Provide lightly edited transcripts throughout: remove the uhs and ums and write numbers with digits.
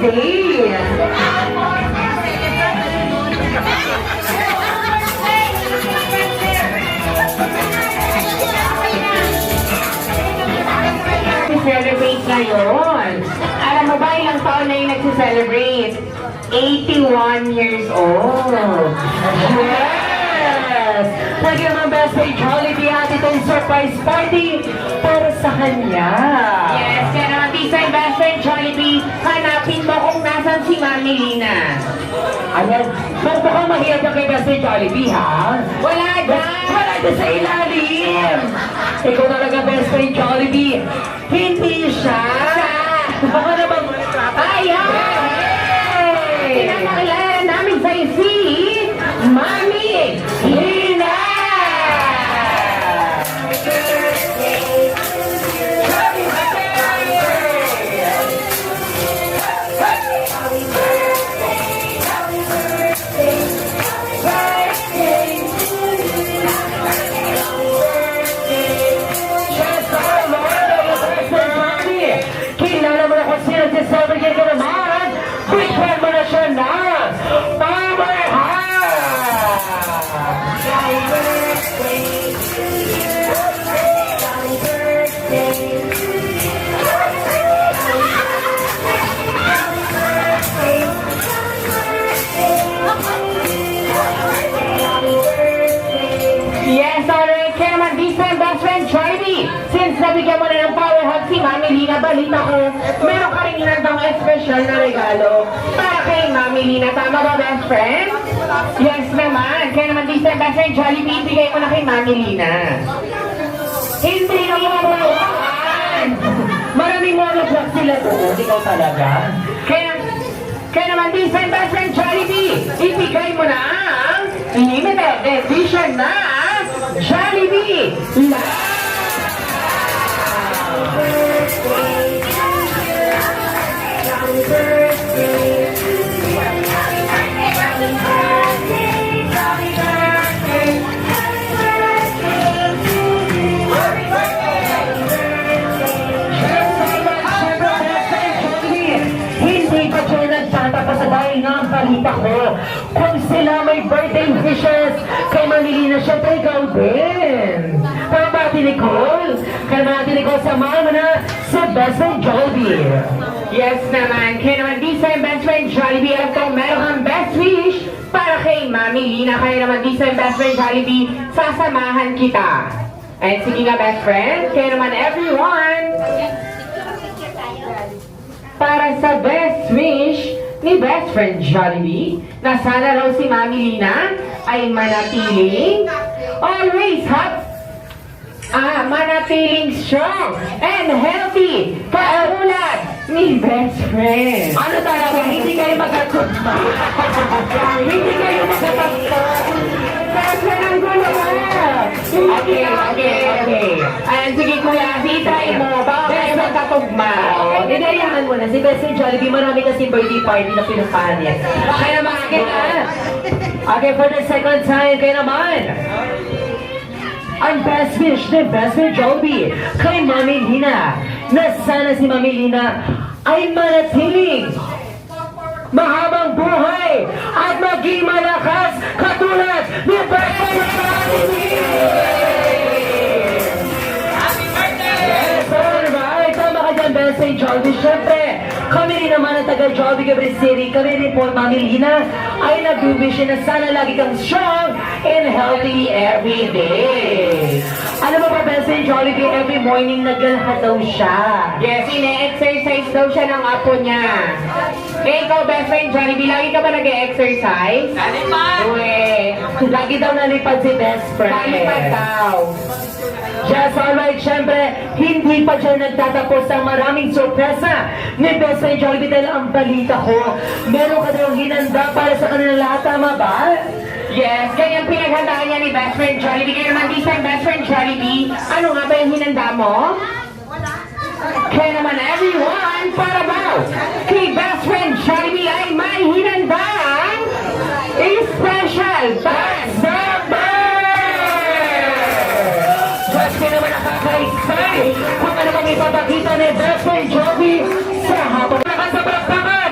birthday! Celebrate ngayon. Alam mo ba ilang taon na yung nagsi-celebrate? 81 years old. Yes! Pwede naman best day Jollibee at itong surprise party para sa kanya. Yes, kaya naman Tisay best friend Jollibee, hanapin mo kung nasan si Mami Lina. Ayan, baka mahiyad ka kay best friend Jollibee, ha? Wala dyan! Wala dyan sa ilalim! Ikaw talaga best friend Jollibee. Hindi siya! Baka naman ay, hey! Pinakakilala namin sa'yo si Mami Lina! Celebrate ka naman! Bigyan mo na siya na! Yes, alright. Kaya naman this time, best friend Jollibee. Since nabigyan mo na ng power hug si Mami Lina, balita ko, meron ka rin inandang special na regalo para kay Mami Lina. Tama ba, best friend? Yes naman. Kaya naman this time, best friend Jollibee, bigay mo na kay Mami Lina. Hindi ka mabuhaan! Maraming monoblock sila doon. Ikaw talaga. Kaya naman this time, best friend Jollibee, ibigay mo na ang limited edition na Jollibee Live! Balita ko, kung sila may birthday wishes kay Mami Lina, syempre ikaw din. Para ba Ate Nicole? Kaya naman Ate Nicole, samahan mo na sa Best Friend Jollibee. Yes naman. Kaya naman this time Best Friend Jollibee, alam ko meron kang best wish para kay Mami Lina. Kaya naman this time Best Friend Jollibee, sasamahan kita. And sige nga best friend, kaya naman everyone, para sa best wish ni best friend Jollibee, na sana raw si Mami Lina ay manatiling always manatiling strong and healthy kaulad ni best friend. Ano talaga, hindi kayo magkakutma. Hindi kayo magkakutma. Best friend ang gulo ka. Okay. Ayan, sige kuya, hitay mo. Baka kayo magkatugma. Dinayahan mo na. Si best friend Jollibee, marami kasi birthday party na pinupahan niya. Kaya naman, okay, for the second time, kaya naman. Ang best wish ni best friend Jollibee kay Mami Lina, na sana si Mami Lina ay manatiling mahabang buhay at maging malakas katulad ni best friend Jollibee! Happy birthday! Yes, alright! Tama ka dyan, best friend Jollibee. Siyempre, kami rin naman ang taga-Jollibee Gabriel City. Kami rin po, Mami Lina, ay nag-wish na sana lagi kang strong and healthy every day. Alam mo ba, best friend Jollibee, every morning naglalakad daw siya. Yes, ine-exercise daw siya ng apo niya. Kaya ikaw, best friend Jollibee, lagi ka ba nag-exercise? Nalipad! Uwe, lagi daw nalipad si best friend. Nalipad daw. Just alright, syempre, hindi pa dyan nagtatapos ang maraming sorpresa ni best friend Jollibee dahil ang balita ko, meron ka daw hinanda para sa kanila lahat, tama ba? Yes, kaya yung pinaghandaan niya ni best friend Jollibee. Kaya naman this time, best friend Jollibee, ano nga ba yung hinanda mo? Kaya naman everyone, para ba? Kay best friend Jollibee ay may hinandang special Pasamba! Just kaya naman nakaka-excite kung ano bang ipapakita ni best friend Jollibee sa hapon. Naman sa palakpakan,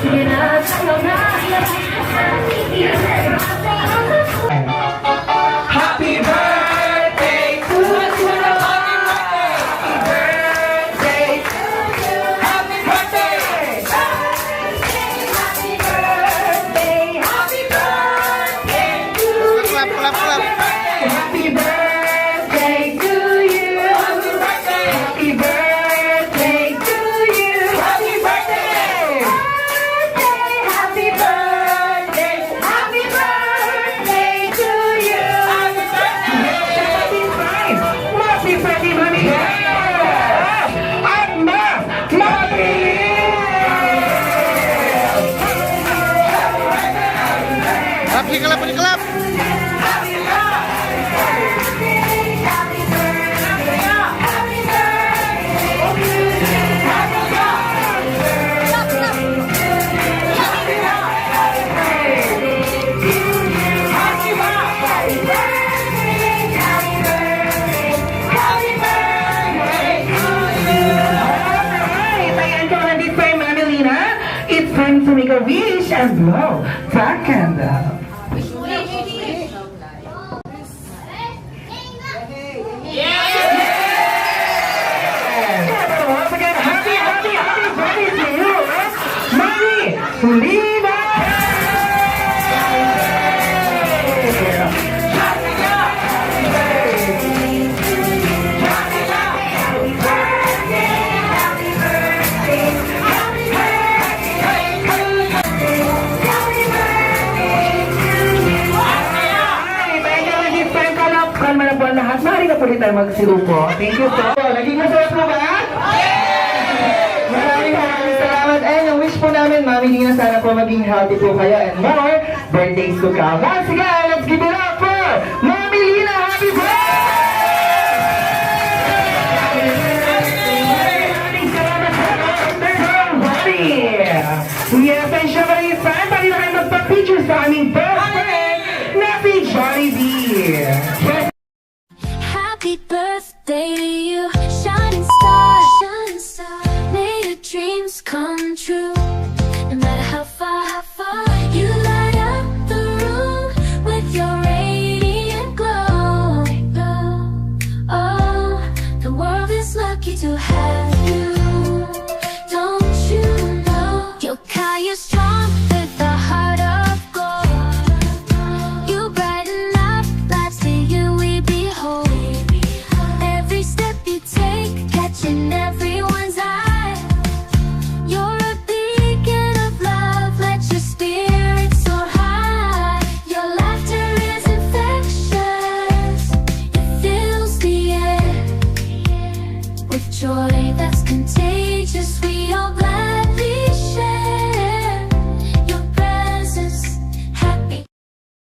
Sige na, sayaw na. Happy birthday to you. Happy birthday to you. Happy birthday. Happy birthday. Happy birthday to you. Clap, clap, clap. Happy birthday to you. Happy birthday. Happy birthday to you. Happy birthday. Happy birthday. Happy birthday to you. Happy birthday. Happy birthday, Mami. At Mami. Clap, di clap, di clap. It's time to make a wish and blow that candle. Once again, happy birthday to you, Mami Lina! Kalma na po ang lahat. Maaari na po rin tayo magsirupo. Thank you po. Naging masarap po ba? Maraming salamat. And ang wish po namin, Mami Lina, sana po maging healthy po kayo and more birthdays to come. Once again, let's give it up for Mami Lina. Happy birthday! Maraming salamat po. Yes, and syempre yung fan, pwede na kayo magpa-picture sa aming birthday na si Jollibee. Happy birthday to you, shining star, may your dreams come true.